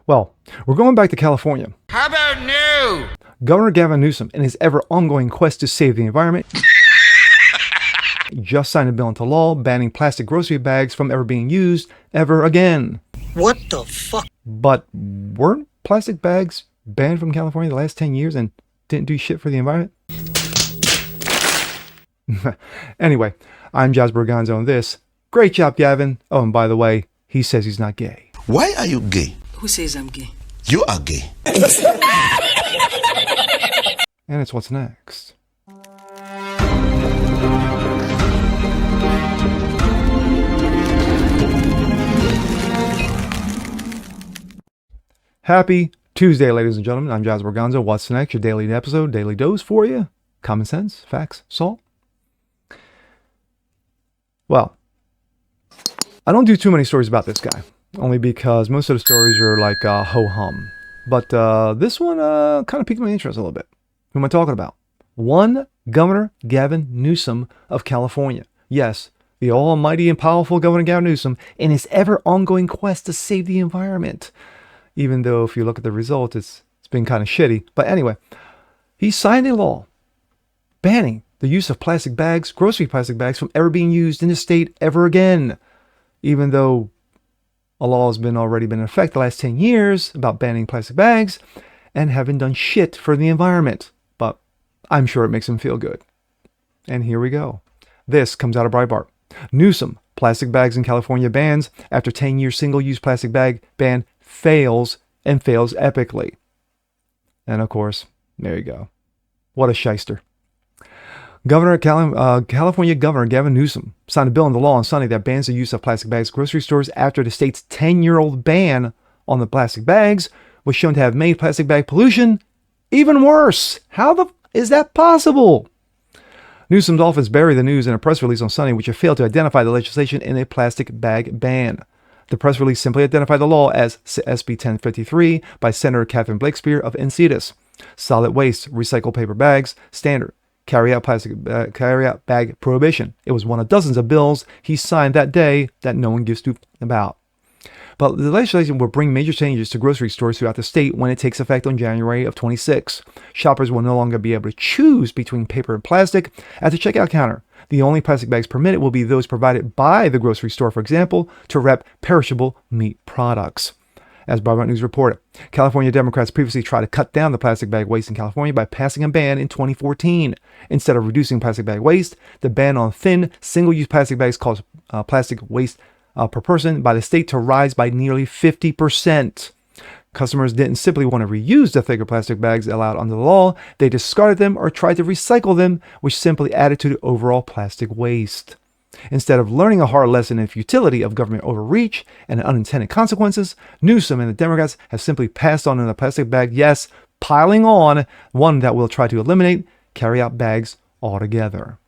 Well, we're going back to California. How about new? Governor Gavin Newsom, in his ever-ongoing quest to save the environment, just signed a bill into law banning plastic grocery bags from ever being used ever again. What the fuck? But weren't plastic bags banned from California the last 10 years and didn't do shit for the environment? Anyway, I'm Jazz Berganzo on this. Great job, Gavin. Oh, and by the way, he says he's not gay. Why are you gay? Who says I'm gay? You are gay. And it's what's next. Happy Tuesday, ladies and gentlemen. I'm Jazz Berganzo. What's next? Your daily episode, daily dose for you. Common sense, facts, salt. Well, I don't do too many stories about this guy, only because most of the stories are like ho-hum. But this one kind of piqued my interest a little bit. Who am I talking about? One Governor Gavin Newsom of California. Yes, the almighty and powerful Governor Gavin Newsom in his ever-ongoing quest to save the environment. Even though if you look at the result, it's been kind of shitty. But anyway, he signed a law banning the use of plastic bags, grocery plastic bags, from ever being used in the state ever again. Even though a law has already been in effect the last 10 years about banning plastic bags and haven't done shit for the environment. But I'm sure it makes him feel good. And here we go. This comes out of Breitbart. Newsom, plastic bags in California bans after 10-year single-use plastic bag ban fails and fails epically. And of course, there you go. What a shyster. California Governor Gavin Newsom signed a bill into law on Sunday that bans the use of plastic bags at grocery stores after the state's 10-year-old ban on the plastic bags was shown to have made plastic bag pollution even worse. How is that possible? Newsom's office buried the news in a press release on Sunday, which failed to identify the legislation in a plastic bag ban. The press release simply identified the law as SB 1053 by Senator Catherine Blakespeare of Encinitas. Solid waste, recycled paper bags, standard, carry-out bag prohibition. It was one of dozens of bills he signed that day that no one gives two about. But the legislation will bring major changes to grocery stores throughout the state when it takes effect on January of 26. Shoppers will no longer be able to choose between paper and plastic at the checkout counter. The only plastic bags permitted will be those provided by the grocery store, for example, to wrap perishable meat products. As Breitbart News reported, California Democrats previously tried to cut down the plastic bag waste in California by passing a ban in 2014. Instead of reducing plastic bag waste, the ban on thin, single-use plastic bags caused plastic waste per person by the state to rise by nearly 50%. Customers didn't simply want to reuse the thicker plastic bags allowed under the law. They discarded them or tried to recycle them, which simply added to the overall plastic waste. Instead of learning a hard lesson in the futility of government overreach and unintended consequences, Newsom and the Democrats have simply passed on in the plastic bag, yes, piling on one that will try to eliminate carry-out bags altogether.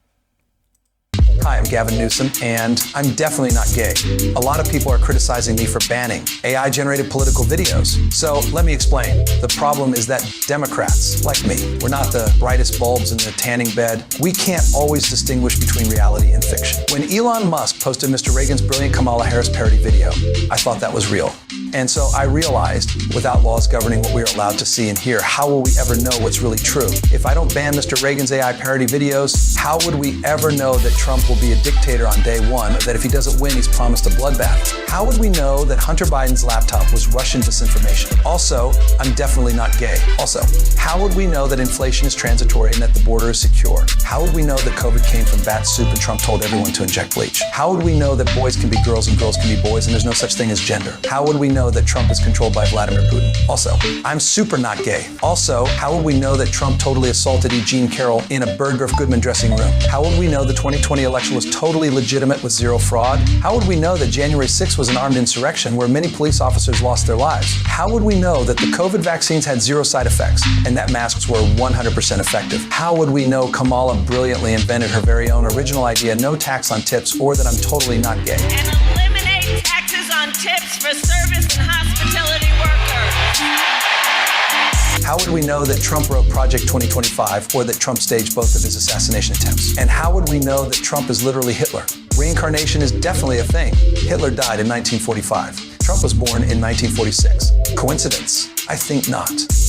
Hi, I'm Gavin Newsom, and I'm definitely not gay. A lot of people are criticizing me for banning AI-generated political videos. So let me explain. The problem is that Democrats, like me, we're not the brightest bulbs in the tanning bed. We can't always distinguish between reality and fiction. When Elon Musk posted Mr. Reagan's brilliant Kamala Harris parody video, I thought that was real. And so I realized, without laws governing what we are allowed to see and hear, how will we ever know what's really true? If I don't ban Mr. Reagan's AI parody videos, how would we ever know that Trump will be a dictator on day one, or that if he doesn't win, he's promised a bloodbath? How would we know that Hunter Biden's laptop was Russian disinformation? Also, I'm definitely not gay. Also, how would we know that inflation is transitory and that the border is secure? How would we know that COVID came from bat soup and Trump told everyone to inject bleach? How would we know that boys can be girls and girls can be boys and there's no such thing as gender? How would we know that Trump is controlled by Vladimir Putin? Also, I'm super not gay. Also, how would we know that Trump totally assaulted E. Jean Carroll in a Bergdorf Goodman dressing room? How would we know the 2020 election was totally legitimate with zero fraud? How would we know that January 6th was an armed insurrection where many police officers lost their lives? How would we know that the COVID vaccines had zero side effects and that masks were 100% effective? How would we know Kamala brilliantly invented her very own original idea, no tax on tips, or that I'm totally not gay? And eliminate taxes on tips for service and hospitality workers. How would we know that Trump wrote Project 2025 or that Trump staged both of his assassination attempts? And how would we know that Trump is literally Hitler? Reincarnation is definitely a thing. Hitler died in 1945. Trump was born in 1946. Coincidence? I think not.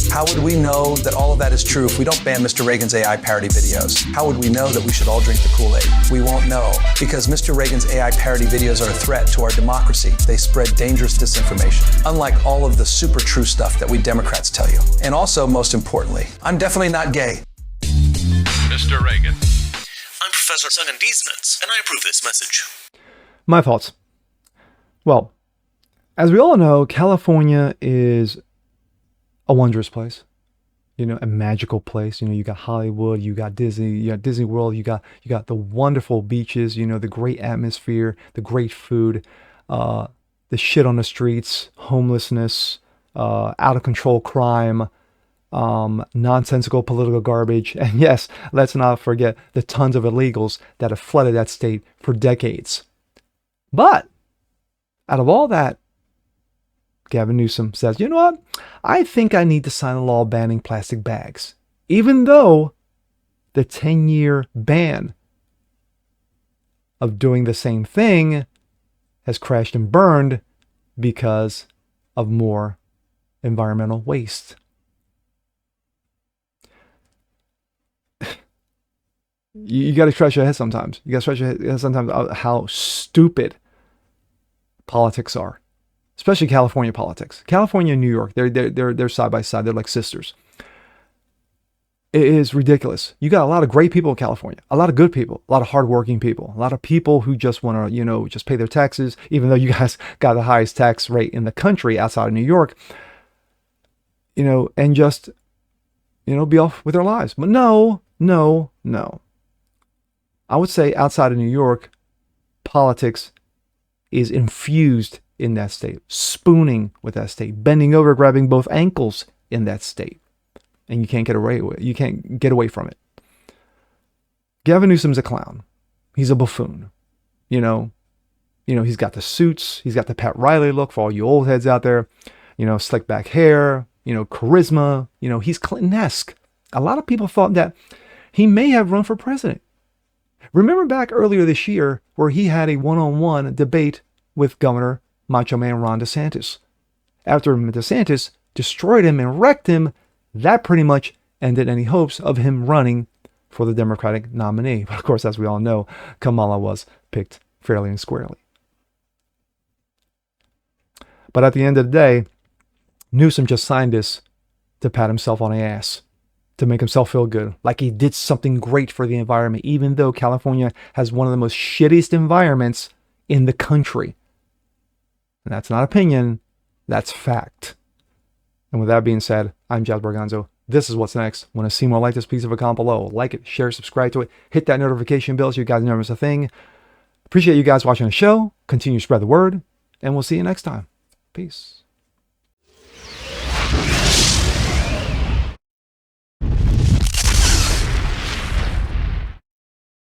How would we know that all of that is true if we don't ban Mr. Reagan's AI parody videos? How would we know that we should all drink the Kool-Aid? We won't know, because Mr. Reagan's AI parody videos are a threat to our democracy. They spread dangerous disinformation, unlike all of the super true stuff that we Democrats tell you. And also, most importantly, I'm definitely not gay. Mr. Reagan. I'm Professor Sungan Diesmans, and I approve this message. My thoughts. Well, as we all know, California is a wondrous place. You know, a magical place. You know, you got Hollywood, you got Disney, you got Disney World, you got the wonderful beaches, you know, the great atmosphere, the great food, the shit on the streets, homelessness, out of control crime, nonsensical political garbage. And yes, let's not forget the tons of illegals that have flooded that state for decades. But out of all that, Gavin Newsom says, you know what? I think I need to sign a law banning plastic bags, even though the 10-year ban of doing the same thing has crashed and burned because of more environmental waste. You got to scratch your head sometimes. You got to scratch your head sometimes how stupid politics are. Especially California politics. California and New York, they're side by side. They're like sisters. It is ridiculous. You got a lot of great people in California, a lot of good people, a lot of hardworking people, a lot of people who just want to, you know, just pay their taxes, even though you guys got the highest tax rate in the country outside of New York, you know, and just, you know, be off with their lives. But no. I would say outside of New York, politics is infused in that state, spooning with that state, bending over, grabbing both ankles in that state, and you can't get away with it. You can't get away from it. Gavin Newsom's a clown. He's a buffoon. You know, he's got the suits. He's got the Pat Riley look for all you old heads out there. You know, slick back hair. You know, charisma. You know, he's Clinton-esque. A lot of people thought that he may have run for president. Remember back earlier this year where he had a one-on-one debate with Governor Macho Man Ron DeSantis. After DeSantis destroyed him and wrecked him, that pretty much ended any hopes of him running for the Democratic nominee. But of course, as we all know, Kamala was picked fairly and squarely. But at the end of the day, Newsom just signed this to pat himself on the ass, to make himself feel good, like he did something great for the environment, even though California has one of the most shittiest environments in the country. And that's not opinion, that's fact. And with that being said, I'm Jazz Berganzo. This is What's Next. Want to see more like this, please leave a comment below. Like it, share, subscribe to it. Hit that notification bell so you guys never miss a thing. Appreciate you guys watching the show. Continue to spread the word. And we'll see you next time. Peace.